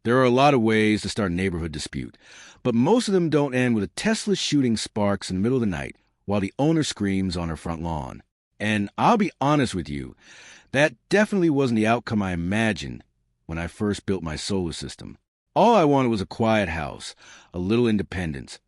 There are a lot of ways to start a neighborhood dispute, but most of them don't end with a Tesla shooting sparks in the middle of the night while the owner screams on her front lawn. And I'll be honest with you, that definitely wasn't the outcome I imagined when I first built my solar system. All I wanted was a quiet house, a little independence,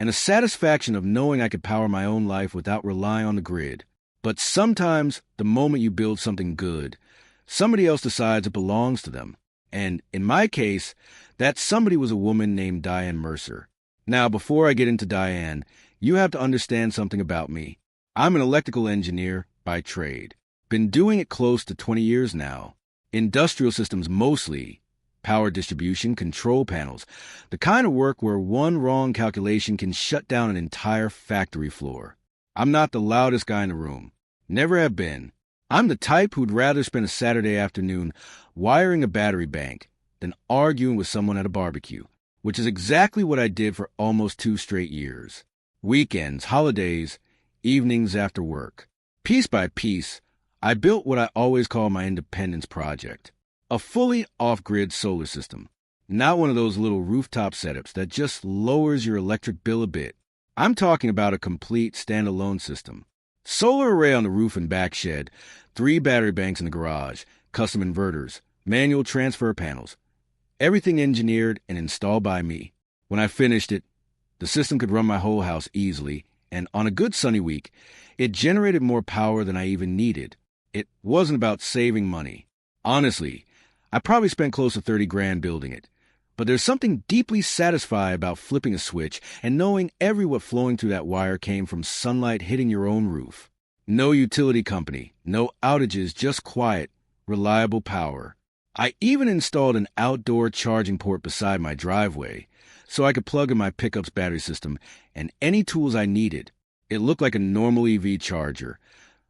and a satisfaction of knowing I could power my own life without relying on the grid. But sometimes, the moment you build something good, somebody else decides it belongs to them. And in my case, that somebody was a woman named Diane Mercer. Now, before I get into Diane, you have to understand something about me. I'm an electrical engineer by trade. Been doing it close to 20 years now. Industrial systems mostly. Power distribution, control panels. The kind of work where one wrong calculation can shut down an entire factory floor. I'm not the loudest guy in the room. Never have been. I'm the type who'd rather spend a Saturday afternoon wiring a battery bank than arguing with someone at a barbecue, which is exactly what I did for almost 2 straight years. Weekends, holidays, evenings after work. Piece by piece, I built what I always call my independence project. A fully off-grid solar system. Not one of those little rooftop setups that just lowers your electric bill a bit. I'm talking about a complete standalone system. Solar array on the roof and back shed, 3 battery banks in the garage, custom inverters, manual transfer panels. Everything engineered and installed by me. When I finished it, the system could run my whole house easily, and on a good sunny week, it generated more power than I even needed. It wasn't about saving money. Honestly, I probably spent close to 30 grand building it. But there's something deeply satisfying about flipping a switch and knowing every watt flowing through that wire came from sunlight hitting your own roof. No utility company, no outages, just quiet, reliable power. I even installed an outdoor charging port beside my driveway so I could plug in my pickup's battery system and any tools I needed. It looked like a normal EV charger,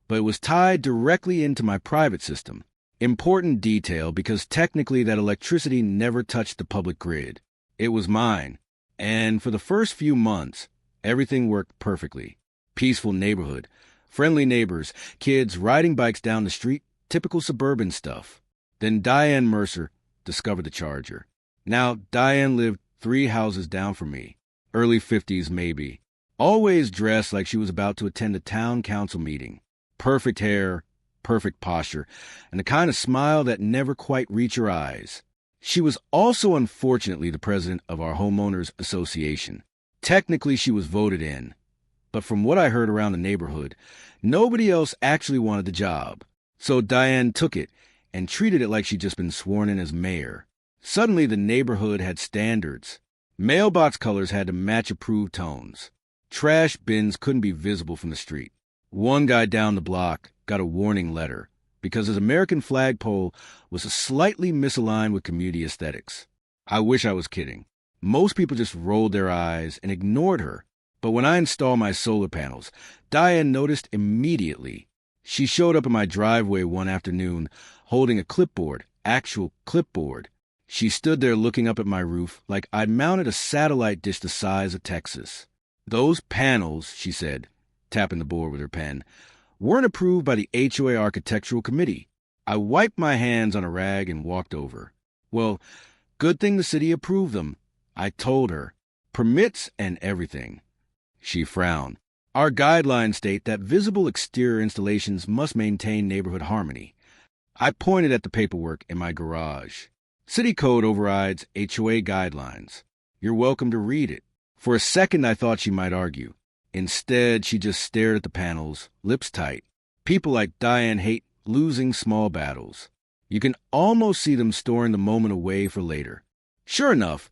but it was tied directly into my private system. Important detail because technically that electricity never touched the public grid. It was mine. And for the first few months, everything worked perfectly. Peaceful neighborhood, friendly neighbors, kids riding bikes down the street, typical suburban stuff. Then Diane Mercer discovered the charger. Now, Diane lived 3 houses down from me. Early 50s maybe. Always dressed like she was about to attend a town council meeting. Perfect hair, perfect posture, and the kind of smile that never quite reached your eyes. She was also unfortunately the president of our Homeowners Association. Technically, she was voted in, but from what I heard around the neighborhood, nobody else actually wanted the job. So Diane took it and treated it like she'd just been sworn in as mayor. Suddenly, the neighborhood had standards. Mailbox colors had to match approved tones. Trash bins couldn't be visible from the street. One guy down the block got a warning letter because his American flagpole was slightly misaligned with community aesthetics. I wish I was kidding. Most people just rolled their eyes and ignored her. But when I installed my solar panels, Diane noticed immediately. She showed up in my driveway one afternoon holding a clipboard, actual clipboard. She stood there looking up at my roof like I'd mounted a satellite dish the size of Texas. Those panels, she said, tapping the board with her pen, weren't approved by the HOA Architectural Committee. I wiped my hands on a rag and walked over. Well, good thing the city approved them, I told her. Permits and everything. She frowned. Our guidelines state that visible exterior installations must maintain neighborhood harmony. I pointed at the paperwork in my garage. City code overrides HOA guidelines. You're welcome to read it. For a second, I thought she might argue. Instead, she just stared at the panels, lips tight. People like Diane hate losing small battles. You can almost see them storing the moment away for later. Sure enough,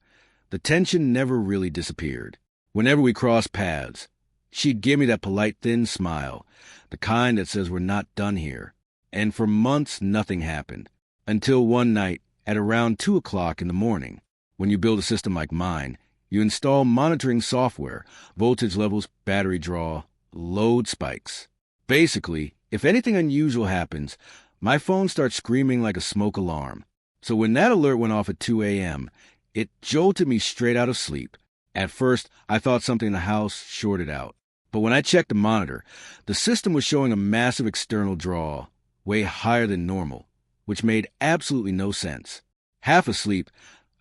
the tension never really disappeared. Whenever we crossed paths, she'd give me that polite thin smile, the kind that says we're not done here. And for months, nothing happened. Until one night, at around 2 o'clock in the morning, when you build a system like mine, you install monitoring software, voltage levels, battery draw, load spikes. Basically, if anything unusual happens, my phone starts screaming like a smoke alarm. So when that alert went off at 2 a.m., it jolted me straight out of sleep. At first, I thought something in the house shorted out. But when I checked the monitor, the system was showing a massive external draw, way higher than normal, which made absolutely no sense. Half asleep,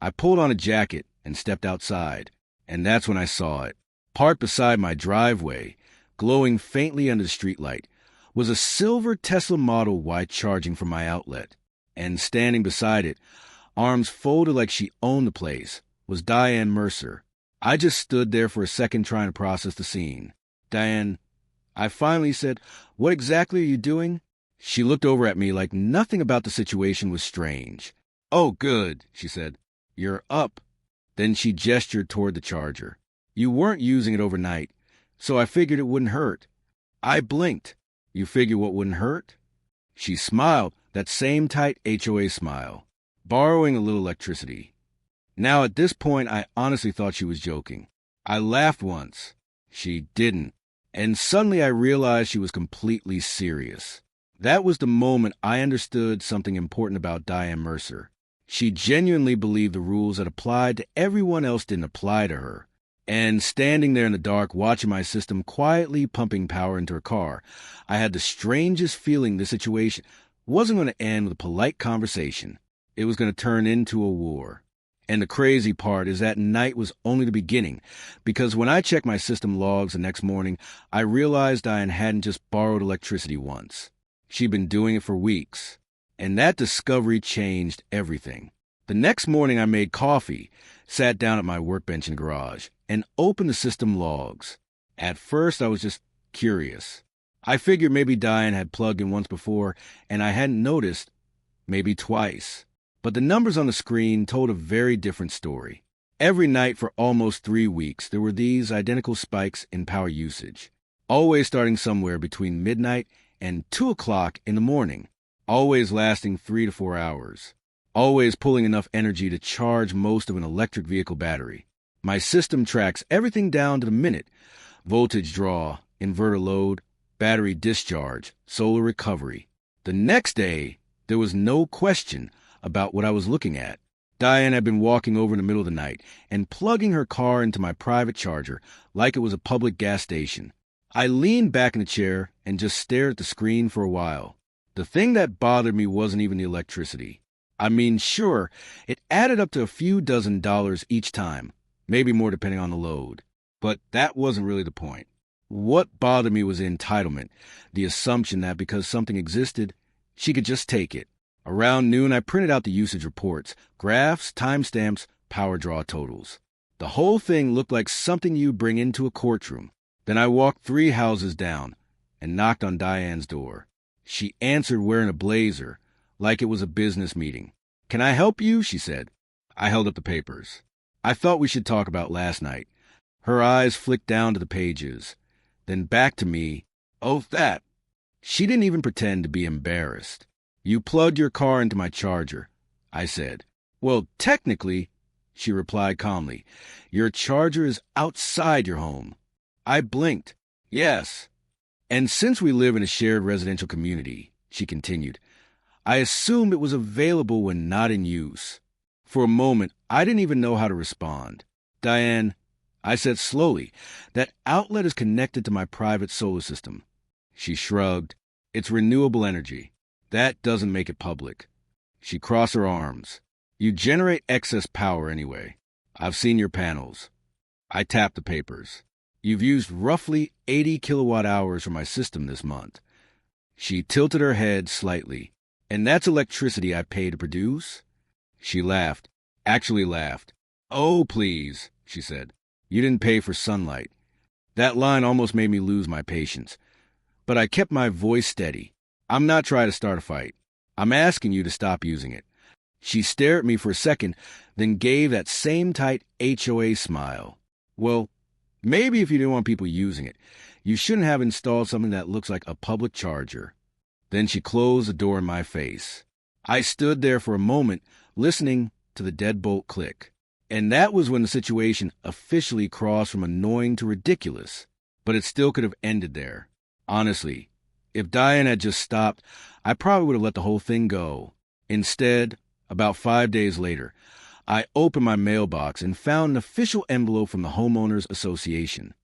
I pulled on a jacket and stepped outside, and that's when I saw it. Parked beside my driveway, glowing faintly under the streetlight, was a silver Tesla Model Y charging from my outlet. And standing beside it, arms folded like she owned the place, was Diane Mercer. I just stood there for a second trying to process the scene. "Diane," I finally said, "what exactly are you doing?" She looked over at me like nothing about the situation was strange. "Oh, good," she said. "You're up." Then she gestured toward the charger. "You weren't using it overnight, so I figured it wouldn't hurt." I blinked. "You figure what wouldn't hurt?" She smiled, that same tight HOA smile. "Borrowing a little electricity." Now, at this point, I honestly thought she was joking. I laughed once. She didn't. And suddenly I realized she was completely serious. That was the moment I understood something important about Diane Mercer. She genuinely believed the rules that applied to everyone else didn't apply to her. And standing there in the dark, watching my system quietly pumping power into her car, I had the strangest feeling the situation wasn't going to end with a polite conversation. It was going to turn into a war. And the crazy part is that night was only the beginning, because when I checked my system logs the next morning, I realized Diane hadn't just borrowed electricity once. She'd been doing it for weeks. And that discovery changed everything. The next morning I made coffee, sat down at my workbench in the garage, and opened the system logs. At first I was just curious. I figured maybe Diane had plugged in once before, and I hadn't noticed, maybe twice. But the numbers on the screen told a very different story. Every night for almost 3 weeks, there were these identical spikes in power usage, always starting somewhere between midnight and 2 o'clock in the morning, always lasting 3 to 4 hours, always pulling enough energy to charge most of an electric vehicle battery. My system tracks everything down to the minute: voltage draw, inverter load, battery discharge, solar recovery. The next day, there was no question about what I was looking at. Diane had been walking over in the middle of the night and plugging her car into my private charger like it was a public gas station. I leaned back in the chair and just stared at the screen for a while. The thing that bothered me wasn't even the electricity. I mean, sure, it added up to a few dozen dollars each time, maybe more depending on the load. But that wasn't really the point. What bothered me was the entitlement, the assumption that because something existed, she could just take it. Around noon, I printed out the usage reports, graphs, timestamps, power draw totals. The whole thing looked like something you'd bring into a courtroom. Then I walked 3 houses down and knocked on Diane's door. She answered wearing a blazer, like it was a business meeting. "Can I help you?" she said. I held up the papers. "I thought we should talk about last night." Her eyes flicked down to the pages, then back to me. "Oh, that." She didn't even pretend to be embarrassed. "You plugged your car into my charger," I said. "Well, technically," she replied calmly, "your charger is outside your home." I blinked. "Yes. And since we live in a shared residential community," she continued, "I assumed it was available when not in use." For a moment, I didn't even know how to respond. "Diane," I said slowly, "that outlet is connected to my private solar system." She shrugged. "It's renewable energy. That doesn't make it public." She crossed her arms. "You generate excess power anyway. I've seen your panels." I tapped the papers. "You've used roughly 80 kilowatt hours from my system this month." She tilted her head slightly. "And that's electricity I pay to produce?" She laughed. Actually laughed. "Oh, please," she said. "You didn't pay for sunlight." That line almost made me lose my patience. But I kept my voice steady. "I'm not trying to start a fight. I'm asking you to stop using it." She stared at me for a second, then gave that same tight HOA smile. "Well, maybe if you didn't want people using it, you shouldn't have installed something that looks like a public charger." Then she closed the door in my face. I stood there for a moment, listening to the deadbolt click. And that was when the situation officially crossed from annoying to ridiculous. But it still could have ended there. Honestly, if Diane had just stopped, I probably would have let the whole thing go. Instead, about 5 days later, I opened my mailbox and found an official envelope from the Homeowners Association.